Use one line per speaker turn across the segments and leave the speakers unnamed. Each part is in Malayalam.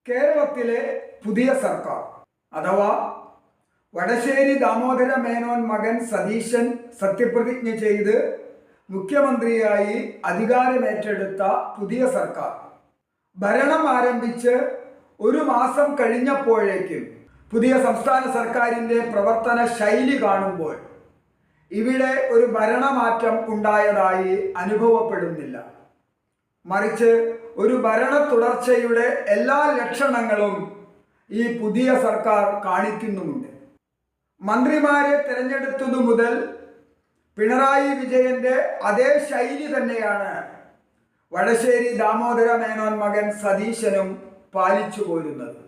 കേരളത്തിലെ പുതിയ സർക്കാർ അഥവാ വടശ്ശേരി ദാമോദര മേനോൻ മകൻ സതീശൻ സത്യപ്രതിജ്ഞ ചെയ്ത് മുഖ്യമന്ത്രിയായി അധികാരമേറ്റെടുത്ത പുതിയ സർക്കാർ ഭരണം ആരംഭിച്ച് ഒരു മാസം കഴിഞ്ഞപ്പോഴേക്കും പുതിയ സംസ്ഥാന സർക്കാരിൻ്റെ പ്രവർത്തന ശൈലി കാണുമ്പോൾ ഇവിടെ ഒരു ഭരണമാറ്റം ഉണ്ടായതായി അനുഭവപ്പെടുന്നില്ല. മറിച്ച് ഒരു ഭരണ തുടർച്ചയുടെ എല്ലാ ലക്ഷണങ്ങളും ഈ പുതിയ സർക്കാർ കാണിക്കുന്നുമുണ്ട്. മന്ത്രിമാരെ തിരഞ്ഞെടുത്തതു മുതൽ പിണറായി വിജയന്റെ അതേ ശൈലി തന്നെയാണ് വടശ്ശേരി ദാമോദര മേനോൻ മകൻ സതീശനും പാലിച്ചു പോരുന്നത്.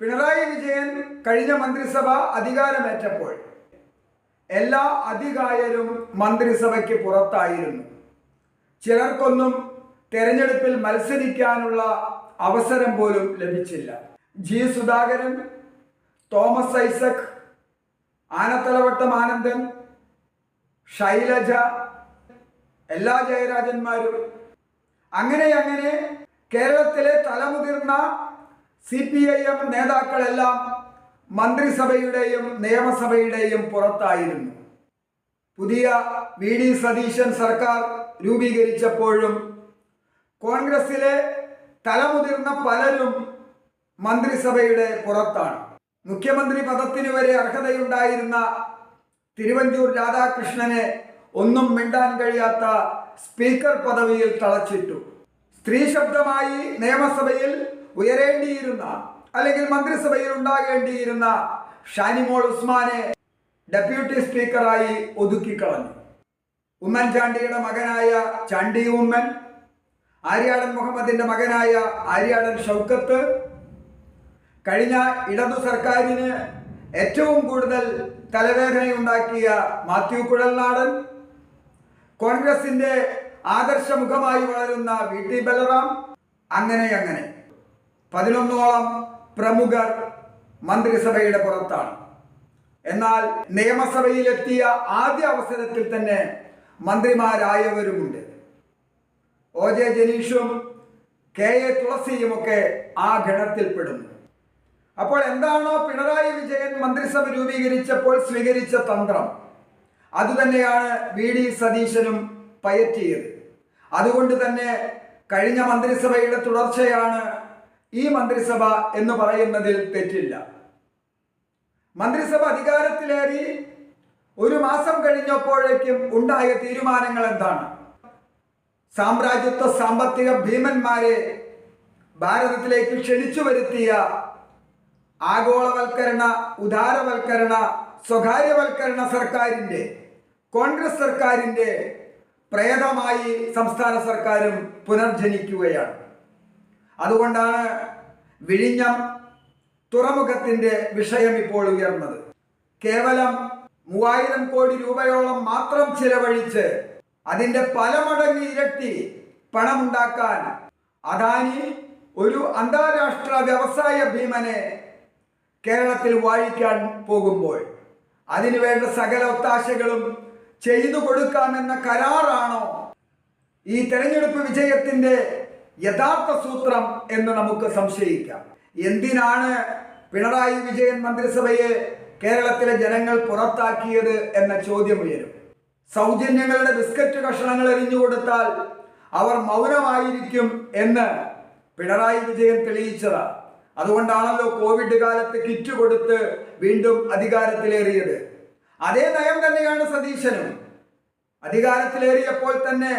പിണറായി വിജയൻ കഴിഞ്ഞ മന്ത്രിസഭ അധികാരമേറ്റപ്പോൾ എല്ലാ അധികായരും മന്ത്രിസഭയ്ക്ക് പുറത്തായിരുന്നു. ചിലർക്കൊന്നും തെരഞ്ഞെടുപ്പിൽ മത്സരിക്കാനുള്ള അവസരം പോലും ലഭിച്ചില്ല. ജി സുധാകരൻ, തോമസ് ഐസക്, ആനത്തലവട്ടം ആനന്ദൻ, ശൈലജ, എല്ലാ ജയരാജന്മാരും അങ്ങനെ കേരളത്തിലെ തലമുതിർന്ന CPIM നേതാക്കളെല്ലാം മന്ത്രിസഭയുടെയും നിയമസഭയുടെയും പുറത്തായിരുന്നു. പുതിയ VD സതീശൻ സർക്കാർ രൂപീകരിച്ചപ്പോഴും കോൺഗ്രസിലെ തലമുതിർന്ന പലരും മന്ത്രിസഭയുടെ പുറത്താണ്. മുഖ്യമന്ത്രി പദത്തിന് വരെ അർഹതയുണ്ടായിരുന്ന തിരുവഞ്ചൂർ രാധാകൃഷ്ണനെ ഒന്നും മിണ്ടാൻ കഴിയാത്ത സ്പീക്കർ പദവിയിൽ തളച്ചിട്ടു. സ്ത്രീ ശബ്ദമായി നിയമസഭയിൽ ഉയരേണ്ടിയിരുന്ന അല്ലെങ്കിൽ മന്ത്രിസഭയിൽ ഉണ്ടാകേണ്ടിയിരുന്ന ഷാനിമോൾ ഉസ്മാനെ ഡെപ്യൂട്ടി സ്പീക്കറായി ഒതുക്കിക്കളഞ്ഞു. ഉമ്മൻചാണ്ടിയുടെ മകനായ ചാണ്ടി ഉമ്മൻ, ആര്യാടൻ മുഹമ്മദിന്റെ മകനായ ആര്യാടൻ ഷൗക്കത്ത്, കഴിഞ്ഞ ഇടതു സർക്കാരിന് ഏറ്റവും കൂടുതൽ തലവേദനയുണ്ടാക്കിയ മാത്യു കുഴൽനാടൻ, കോൺഗ്രസിന്റെ ആദർശമുഖമായി വളരുന്ന VT ബലറാം, അങ്ങനെ 11ഓളം പ്രമുഖർ മന്ത്രിസഭയുടെ പുറത്താണ്. എന്നാൽ നിയമസഭയിലെത്തിയ ആദ്യ അവസരത്തിൽ തന്നെ മന്ത്രിമാരായവരുമുണ്ട്. OJ ജനീഷും KA തുളസിയുമൊക്കെ ആ ഗണത്തിൽപ്പെടുന്നു. അപ്പോൾ എന്താണോ പിണറായി വിജയൻ മന്ത്രിസഭ രൂപീകരിച്ചപ്പോൾ സ്വീകരിച്ച തന്ത്രം, അതുതന്നെയാണ് VD സതീശനും പയറ്റിയത്. അതുകൊണ്ട് തന്നെ കഴിഞ്ഞ മന്ത്രിസഭയുടെ തുടർച്ചയാണ് ഈ മന്ത്രിസഭ എന്ന് പറയുന്നതിൽ തെറ്റില്ല. മന്ത്രിസഭ അധികാരത്തിലേറി ഒരു മാസം കഴിഞ്ഞപ്പോഴേക്കും ഉണ്ടായ തീരുമാനങ്ങൾ എന്താണ്? സാമ്രാജ്യത്വ സാമ്പത്തിക ഭീമന്മാരെ ഭാരതത്തിലേക്ക് ക്ഷണിച്ചു വരുത്തിയ ആഗോളവൽക്കരണ, ഉദാരവൽക്കരണ, സ്വകാര്യവൽക്കരണ സർക്കാരിൻ്റെ, കോൺഗ്രസ് സർക്കാരിൻ്റെ പ്രേതമായി സംസ്ഥാന സർക്കാരും പുനർജനിക്കുകയാണ്. അതുകൊണ്ടാണ് വിഴിഞ്ഞം തുറമുഖത്തിൻ്റെ വിഷയം ഇപ്പോൾ ഉയർന്നത്. കേവലം 3000 കോടി രൂപയോളം മാത്രം ചിലവഴിച്ച് അതിൻ്റെ പല മടങ്ങ് ഇരട്ടി പണമുണ്ടാക്കാൻ അദാനി ഒരു അന്താരാഷ്ട്ര വ്യവസായ ഭീമനെ കേരളത്തിൽ വാഴിക്കാൻ പോകുമ്പോൾ അതിനുവേണ്ട സകല ഒത്താശകളും ചെയ്തു കൊടുക്കാമെന്ന കരാറാണോ ഈ തെരഞ്ഞെടുപ്പ് വിജയത്തിൻ്റെ യഥാർത്ഥ സൂത്രം എന്ന് നമുക്ക് സംശയിക്കാം. എന്തിനാണ് പിണറായി വിജയൻ മന്ത്രിസഭയെ കേരളത്തിലെ ജനങ്ങൾ പുറത്താക്കിയത് എന്ന ചോദ്യം ഉയരും. സൗജന്യങ്ങളുടെ ബിസ്ക്കറ്റ് കഷണങ്ങൾ എറിഞ്ഞു കൊടുത്താൽ അവർ മൗനമായിരിക്കും എന്ന് പിണറായി വിജയൻ തെളിയിച്ചതാണ്. അതുകൊണ്ടാണല്ലോ കോവിഡ് കാലത്ത് കിറ്റ് കൊടുത്ത് വീണ്ടും അധികാരത്തിലേറിയത്. അതേ നയം തന്നെയാണ് സതീശനും. അധികാരത്തിലേറിയപ്പോൾ തന്നെ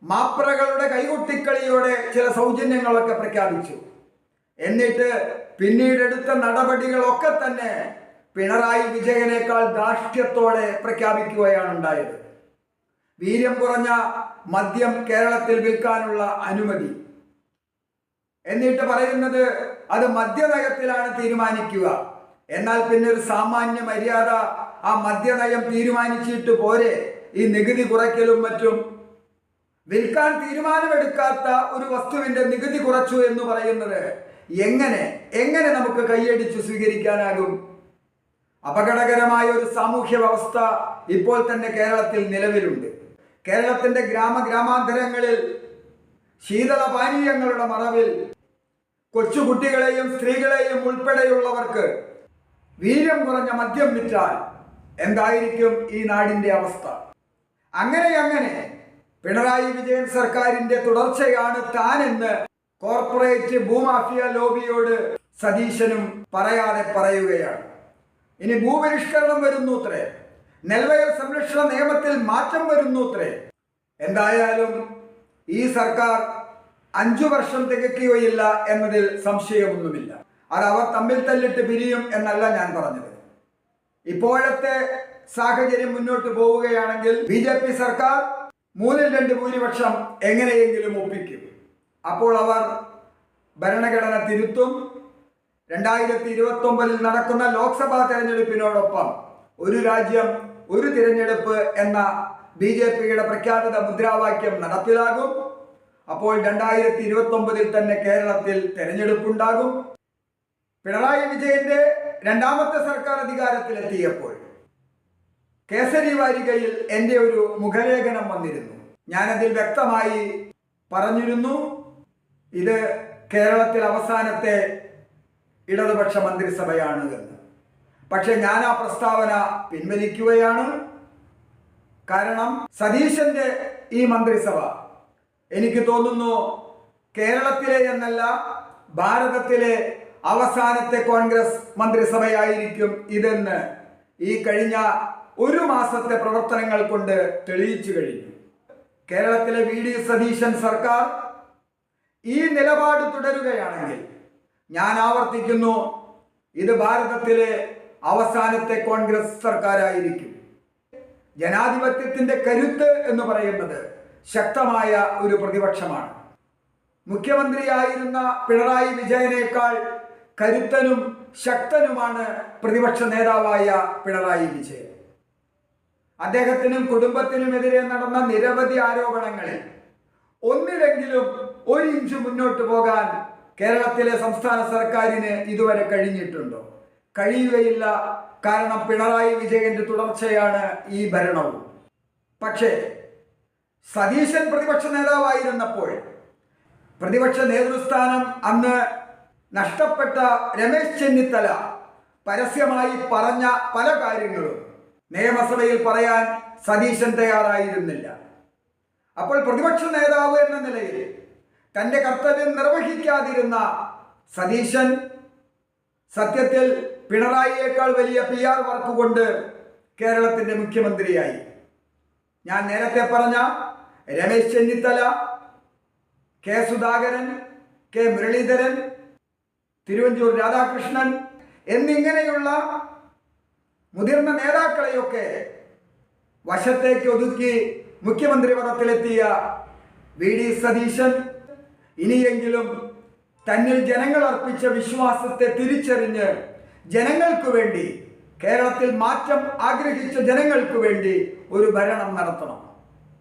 മാപ്രകളുടെ കൈകൊട്ടിക്കളിയോടെ ചില സൗജന്യങ്ങളൊക്കെ പ്രഖ്യാപിച്ചു. എന്നിട്ട് പിന്നീടെടുത്ത നടപടികളൊക്കെ തന്നെ പിണറായി വിജയനേക്കാൾ ധാർഷ്ട്യത്തോടെ പ്രഖ്യാപിക്കുകയാണ് ഉണ്ടായത്. വീര്യം കുറഞ്ഞ മദ്യം കേരളത്തിൽ വിൽക്കാനുള്ള അനുമതി, എന്നിട്ട് പറയുന്നത് അത് മദ്യനയത്തിലാണ് തീരുമാനിക്കുക. എന്നാൽ പിന്നെ ഒരു സാമാന്യ മര്യാദ ആ മദ്യനയം തീരുമാനിച്ചിട്ട് പോരെ ഈ നികുതി കുറയ്ക്കലും മറ്റും? വിൽക്കാൻ തീരുമാനമെടുക്കാത്ത ഒരു വസ്തുവിന്റെ നികുതി കുറച്ചു എന്ന് പറയുന്നത് എങ്ങനെ നമുക്ക് കൈയടിച്ച് സ്വീകരിക്കാനാകും? അപകടകരമായ ഒരു സാമൂഹ്യ വ്യവസ്ഥ ഇപ്പോൾ തന്നെ കേരളത്തിൽ നിലവിലുണ്ട്. കേരളത്തിന്റെ ഗ്രാമാന്തരങ്ങളിൽ ശീതളപാനീയങ്ങളുടെ മറവിൽ കൊച്ചുകുട്ടികളെയും സ്ത്രീകളെയും ഉൾപ്പെടെയുള്ളവർക്ക് വീര്യം കുറഞ്ഞ മദ്യം വിറ്റാൽ എന്തായിരിക്കും ഈ നാടിന്റെ അവസ്ഥ? അങ്ങനെ പിണറായി വിജയൻ സർക്കാരിന്റെ തുടർച്ചയാണ് താനെന്ന് കോർപ്പറേറ്റ് ഭൂമാഫിയ ലോബിയോട് സതീശനും പറയാതെ പറയുകയാണ്. ഇനി ഭൂപരിഷ്കരണം വരുന്നൂത്രേ, നെൽവയൽ സംരക്ഷണ നിയമത്തിൽ മാറ്റം വരുന്നൂത്രേ. എന്തായാലും ഈ സർക്കാർ 5 വർഷം തികയ്ക്കുകയില്ല എന്നതിൽ സംശയമൊന്നുമില്ല. അത് അവർ തമ്മിൽ തല്ലിട്ട് പിരിയും എന്നല്ല ഞാൻ പറഞ്ഞത്. ഇപ്പോഴത്തെ സാഹചര്യം മുന്നോട്ട് പോവുകയാണെങ്കിൽ BJP സർക്കാർ 3/2 ഭൂരിപക്ഷം എങ്ങനെയെങ്കിലും ഒപ്പിക്കും. അപ്പോൾ അവർ ഭരണഘടന തിരുത്തും. 2029 നടക്കുന്ന ലോക്സഭാ തെരഞ്ഞെടുപ്പിനോടൊപ്പം ഒരു രാജ്യം ഒരു തിരഞ്ഞെടുപ്പ് എന്ന BJPയുടെ പ്രഖ്യാപിത മുദ്രാവാക്യം നടപ്പിലാകും. അപ്പോൾ 2029 തന്നെ കേരളത്തിൽ തെരഞ്ഞെടുപ്പുണ്ടാകും. പിണറായി വിജയന്റെ 2ാമത്തെ സർക്കാർ അധികാരത്തിലെത്തിയപ്പോൾ കേസരി വാരികയിൽ എൻ്റെ ഒരു മുഖലേഖനം വന്നിരുന്നു. ഞാനതിൽ വ്യക്തമായി പറഞ്ഞിരുന്നു, ഇത് കേരളത്തിൽ അവസാനത്തെ ഇടതുപക്ഷ മന്ത്രിസഭയാണ് എന്ന്. പക്ഷെ ഞാൻ ആ പ്രസ്താവന പിൻവലിക്കുകയാണ്. കാരണം സതീശന്റെ ഈ മന്ത്രിസഭ എനിക്ക് തോന്നുന്നു കേരളത്തിലെ എന്നല്ല ഭാരതത്തിലെ അവസാനത്തെ കോൺഗ്രസ് മന്ത്രിസഭയായിരിക്കും ഇതെന്ന് ഈ കഴിഞ്ഞ 1 മാസത്തെ പ്രവർത്തനങ്ങൾ കൊണ്ട് തെളിയിച്ചു കഴിഞ്ഞു. കേരളത്തിലെ VD സതീശൻ സർക്കാർ ഈ നിലപാട് തുടരുകയാണെങ്കിൽ ഞാൻ ആവർത്തിക്കുന്നു, ഇത് ഭാരതത്തിലെ അവസാനത്തെ കോൺഗ്രസ് സർക്കാരായിരിക്കും. ജനാധിപത്യത്തിന്റെ കരുത്ത് എന്ന് പറയുന്നത് ശക്തമായ ഒരു പ്രതിപക്ഷമാണ്. മുഖ്യമന്ത്രിയായിരുന്ന പിണറായി വിജയനേക്കാൾ കരുത്തനും ശക്തനുമാണ് പ്രതിപക്ഷ നേതാവായ പിണറായി വിജയൻ. അദ്ദേഹത്തിനും കുടുംബത്തിനുമെതിരെ നടന്ന നിരവധി ആരോപണങ്ങളിൽ ഒന്നിലെങ്കിലും 1 ഇഞ്ച് മുന്നോട്ട് പോകാൻ കേരളത്തിലെ സംസ്ഥാന സർക്കാരിന് ഇതുവരെ കഴിഞ്ഞിട്ടുണ്ടോ? കഴിയുകയില്ല. കാരണം പിണറായി വിജയന്റെ തുടർച്ചയാണ് ഈ ഭരണവും. പക്ഷേ സതീശൻ പ്രതിപക്ഷ നേതാവായിരുന്നപ്പോൾ പ്രതിപക്ഷ നേതൃസ്ഥാനം അന്ന് നഷ്ടപ്പെട്ട രമേശ് ചെന്നിത്തല പരസ്യമായി പറഞ്ഞ പല കാര്യങ്ങളും നിയമസഭയിൽ പറയാൻ സതീശൻ തയ്യാറായിരുന്നില്ല. അപ്പോൾ പ്രതിപക്ഷ നേതാവ് എന്ന നിലയിൽ തന്റെ കർത്തവ്യം നിർവഹിക്കാതിരുന്ന സതീശൻ സത്യത്തിൽ പിണറായിയേക്കാൾ വലിയ PR വർക്ക് കൊണ്ട് കേരളത്തിന്റെ മുഖ്യമന്ത്രിയായി. ഞാൻ നേരത്തെ പറഞ്ഞ രമേശ് ചെന്നിത്തല, K സുധാകരൻ, K മുരളീധരൻ, തിരുവഞ്ചൂർ രാധാകൃഷ്ണൻ എന്നിങ്ങനെയുള്ള മുതിർന്ന നേതാക്കളെയൊക്കെ വശത്തേക്ക് ഒതുക്കി മുഖ്യമന്ത്രി പദത്തിലെത്തിയ VD സതീശൻ ഇനിയെങ്കിലും തന്നിൽ ജനങ്ങൾ അർപ്പിച്ച വിശ്വാസത്തെ തിരിച്ചറിഞ്ഞ് ജനങ്ങൾക്ക് വേണ്ടി, കേരളത്തിൽ മാറ്റം ആഗ്രഹിച്ച ജനങ്ങൾക്ക് വേണ്ടി ഒരു ഭരണം നടത്തണം.